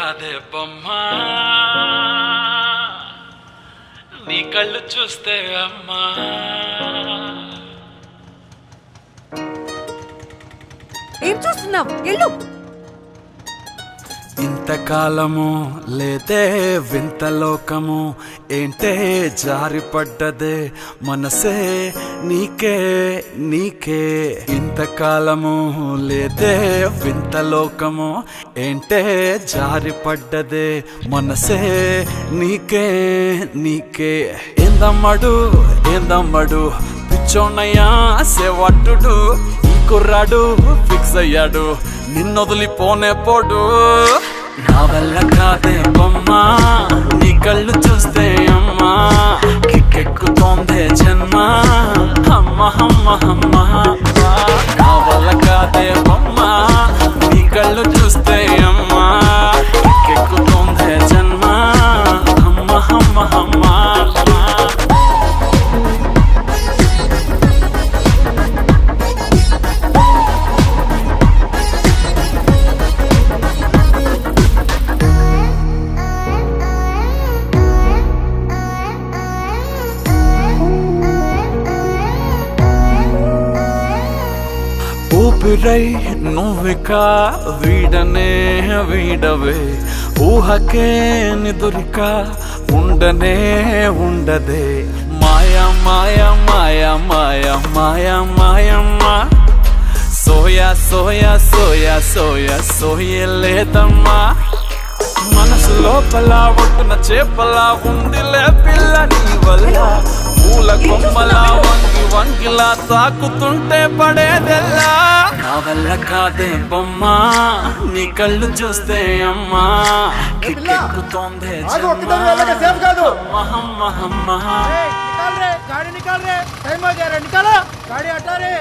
కాదే బొమ్మా నీ కళ్ళు చూస్తే అమ్మా ఏం చూస్తున్నావు? ఎల్లు. ఇంతకాలము లేదే వింత లోకము ఏంటే జారిపడ్డదే మనసే నీకే నీకే ఇంతకాలము లేదే వింత లోకము ఏంటే జారిపడ్డదే మనసే నీకే నీకే ఏందమ్మడు ఏందమ్మడు పిచ్చోన్నయ్యా సేవట్టుడు ఈ కుర్రాడు ఫిక్స్ అయ్యాడు నిన్నొదిలిపోనే పోడు నా వల్ల కాదే బొమ్మా నీ కళ్ళు చూస్తే అమ్మా కిక్కెక్కుతోందే జన్మ అమ్మ అమ్మ అమ్మ నా వల్ల కాదే బొమ్మా నీ కళ్ళు చూస్తే అమ్మా కిక్కెక్కుతోందే జన్మ అమ్మ అమ్మ అమ్మ ఊపిరై నువ్విక వీడనే వీడవే ఊహకే నిదురిక ఉండనే ఉండదే మాయా మాయా మాయా మాయా మాయా మాయమ్మా సోయా సోయా సోయా సోయా సోయలేదమ్మా మనసు లోపల ఒట్టున చేపలా ఉందిలే పిల్ల నీ వల్ల పూల కొమ్మలా వంగి వంగిలా తాకుతుంటే పడేదెల్లా నా వల్ల కాదే బొమ్మా నీ కళ్ళు చూస్తే అమ్మా కిక్కెక్కుతోందే गाड़ी निकाल रहे टाइम आ गया निकालो गाड़ी हटा रहे